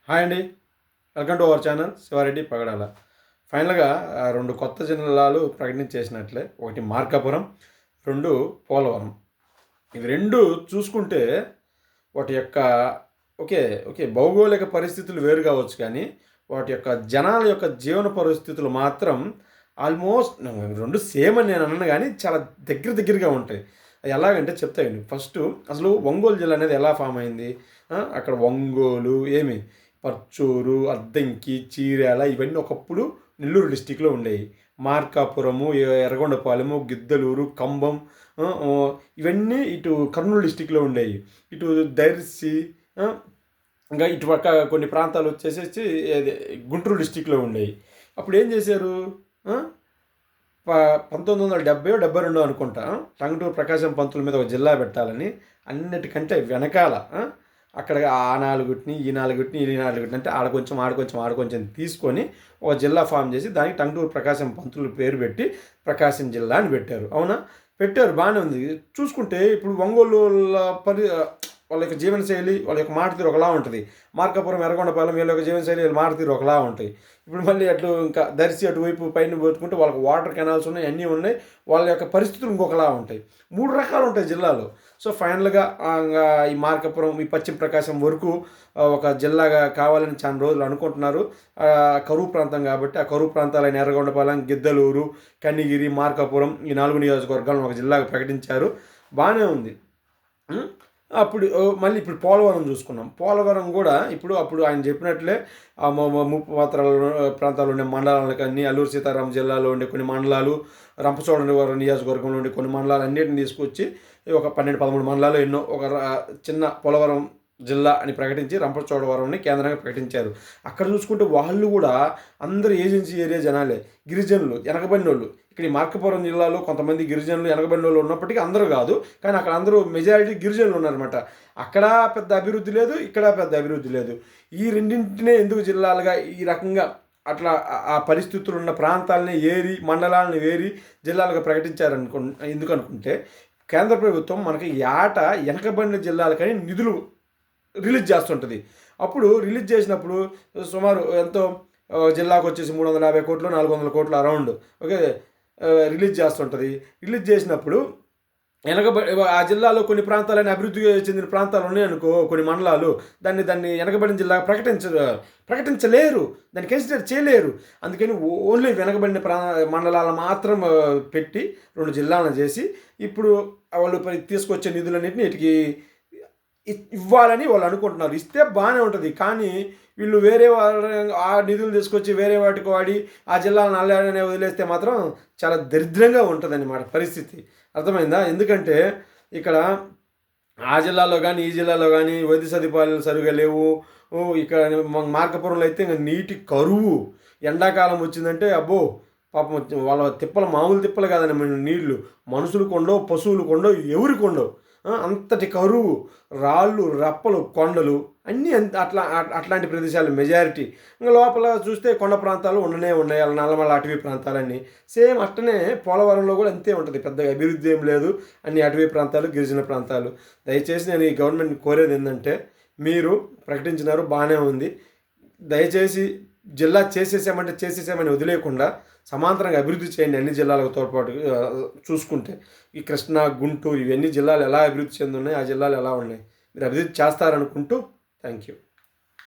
Hi అండి. Welcome to our channel Shivareddy Pagadala. ఫైనల్గా 2 కొత్త జిల్లాలు ప్రకటించేసినట్లే. ఒకటి మార్కాపురం, 2 పోలవరం. ఇవి 2 చూసుకుంటే వాటి యొక్క ఓకే. ఓకే. భౌగోళిక పరిస్థితులు వేరు కావచ్చు కానీ, వాటి యొక్క జనాల యొక్క జీవన పరిస్థితులు మాత్రం ఆల్మోస్ట్ 2 సేమ్ అని నేను అనను గానీ, చాలా దగ్గరగా ఉంటాయి. అది ఎలాగంటే చెప్తా విను. ఫస్టు అసలు ఒంగోలు జిల్లా అనేది ఎలా ఫామ్ అయింది? అక్కడ ఒంగోలు, పర్చూరు, అద్దంకి, చీరాల ఇవన్నీ ఒకప్పుడు నెల్లూరు డిస్టిక్‌లో ఉండేవి. మార్కాపురము, ఎర్రగొండపాలెము, గిద్దలూరు, కంభం ఇవన్నీ ఇటు కర్నూలు డిస్టిక్‌లో ఉండేవి. ఇటు దర్శి ఇంకా ఇటు పక్క కొన్ని ప్రాంతాలు వచ్చేసేసి గుంటూరు డిస్టిక్‌లో ఉండేవి. అప్పుడు ఏం చేశారు? ఆ! ప 1970 72 అనుకుంటా. టంగుటూరు ప్రకాశం పంతుల మీద ఒక జిల్లా పెట్టాలని అన్నిటికంటే వెనకాల అక్కడ ఆ నాలుగుటిని ఈ నాలుగుటిని ఈ నాలుగుటిని అంటే ఆడ కొంచెం తీసుకొని ఒక జిల్లా ఫామ్ చేసి దానికి టంగుటూరు ప్రకాశం పంతులు పేరు పెట్టి ప్రకాశం జిల్లా అని పెట్టారు. అవునా? పెట్టారు, బాగానే ఉంది. చూసుకుంటే ఇప్పుడు ఒంగోలు వాళ్ళ యొక్క జీవనశైలి, వాళ్ళ యొక్క మాట తీరు ఒకలా ఉంటుంది. మార్కాపురం, ఎర్రగొండపాలెం వీళ్ళ యొక్క జీవనశైలి, వీళ్ళ మాట తీరు ఒకలా ఉంటాయి. ఇప్పుడు మళ్ళీ అటు ఇంకా దర్శి అటువైపు పైన పెట్టుకుంటే వాళ్ళకి వాటర్ కెనాల్స్ ఉన్నాయి, అన్నీ ఉన్నాయి. వాళ్ళ యొక్క పరిస్థితులు ఇంకొకలా ఉంటాయి. 3 రకాలు ఉంటాయి జిల్లాలో. సో ఫైనల్గా ఈ మార్కాపురం, ఈ పశ్చిమ ప్రకాశం వరకు ఒక జిల్లాగా కావాలని చాలా రోజులు అనుకుంటున్నారు. కరువు ప్రాంతం కాబట్టి ఆ కరువు ప్రాంతాలైన ఎర్రగొండపాలెం, గిద్దలూరు, కనిగిరి, మార్కాపురం ఈ 4 నియోజకవర్గాలను ఒక జిల్లాగా ప్రకటించారు. బాగానే ఉంది. అప్పుడు మళ్ళీ ఇప్పుడు పోలవరం చూసుకున్నాం. పోలవరం కూడా అప్పుడు ఆయన చెప్పినట్లే ముప్పు ప్రాంతాల్లో ఉండే మండలాలకన్నీ, అల్లూరు సీతారాం జిల్లాలో ఉండే కొన్ని మండలాలు, రంపచోడవరం నియోజకవర్గంలో ఉండే కొన్ని మండలాలు అన్నిటిని తీసుకొచ్చి ఒక 12, 13 మండలాలు ఎన్నో ఒక చిన్న పోలవరం జిల్లా అని ప్రకటించి రంపచోడవరంని కేంద్రంగా ప్రకటించారు. అక్కడ చూసుకుంటే వాళ్ళు కూడా అందరూ ఏజెన్సీ ఏరియా జనాలే, గిరిజనులు, వెనకబడినోళ్ళు. ఇక్కడ ఈ మార్కాపురం జిల్లాలో కొంతమంది గిరిజనులు, వెనకబడినోళ్ళు ఉన్నప్పటికీ అందరూ కాదు, కానీ అక్కడ అందరూ మెజారిటీ గిరిజనులు ఉన్నారనమాట. అక్కడ పెద్ద అభివృద్ధి లేదు, ఇక్కడ పెద్ద అభివృద్ధి లేదు. ఈ రెండింటినే ఎందుకు జిల్లాలుగా ఈ రకంగా అట్లా ఆ పరిస్థితులు ఉన్న ప్రాంతాలని మండలాలను జిల్లాలుగా ఎందుకు అనుకుంటే కేంద్ర ప్రభుత్వం మనకి ఏటా వెనకబడిన జిల్లాలకని నిధులు రిలీజ్ చేస్తుంటుంది. అప్పుడు రిలీజ్ చేసినప్పుడు సుమారు ఎంతో జిల్లాకు వచ్చేసి 350 కోట్లు, 400 కోట్లు అరౌండ్ ఓకే రిలీజ్ చేస్తుంటుంది. రిలీజ్ చేసినప్పుడు ఆ జిల్లాలో కొన్ని ప్రాంతాలని అభివృద్ధి చెందిన ప్రాంతాలు ఉన్నాయనుకో, కొన్ని మండలాలు దాన్ని వెనకబడిన జిల్లాగా ప్రకటించలేరు, దాన్ని కన్సిడర్ చేయలేరు. అందుకని ఓన్లీ వెనకబడిన మండలాలు మాత్రం పెట్టి 2 జిల్లాలను చేసి ఇప్పుడు వాళ్ళు తీసుకొచ్చే నిధులన్నింటినీ వీటికి ఇవ్వాలని వాళ్ళు అనుకుంటున్నారు. ఇస్తే బాగానే ఉంటుంది, కానీ వీళ్ళు వేరే ఆ నిధులు తీసుకొచ్చి వేరే వాటికి వాడి ఆ జిల్లాలను అల్లనే వదిలేస్తే మాత్రం చాలా దరిద్రంగా ఉంటుంది అన్నమాట పరిస్థితి. అర్థమైందా? ఎందుకంటే ఇక్కడ ఆ జిల్లాలో కానీ ఈ జిల్లాలో కానీ వైద్య సదుపాయాలు సరిగా లేవు. ఇక్కడ మార్కాపురంలో అయితే ఇంకా నీటి కరువు. ఎండాకాలం వచ్చిందంటే అబ్బో పాపం వాళ్ళ తిప్పలు మామూలు తిప్పలు కాదండి. నీళ్లు మనుషులకు ఉండవు, పశువులకు ఉండవు, ఎవరికి ఉండవు. అంతటి కరువు, రాళ్ళు, రప్పలు, కొండలు అన్నీ అట్లాంటి ప్రదేశాలు మెజారిటీ. ఇంకా లోపల చూస్తే కొండ ప్రాంతాలు ఉన్నాయి. వాళ్ళ నల్లమల్ల అటవీ ప్రాంతాలన్నీ సేమ్ అట్టనే పోలవరంలో కూడా అంతే ఉంటుంది. పెద్దగా అభివృద్ధి ఏం లేదు, అన్ని అటవీ ప్రాంతాలు, గిరిజన ప్రాంతాలు. దయచేసి నేను ఈ గవర్నమెంట్ కోరేది ఏంటంటే, మీరు ప్రకటించినారు, బాగానే ఉంది. దయచేసి జిల్లా చేసేసామని వదిలేయకుండా సమాంతరంగా అభివృద్ధి చేయండి అన్ని జిల్లాలకు తోడ్పాటు. చూసుకుంటే ఈ కృష్ణా, గుంటూరు ఇవన్నీ జిల్లాలు ఎలా అభివృద్ధి చెందున్నాయి, ఆ జిల్లాలు ఎలా ఉన్నాయి, మీరు అభివృద్ధి చేస్తారనుకుంటూ థ్యాంక్ యూ.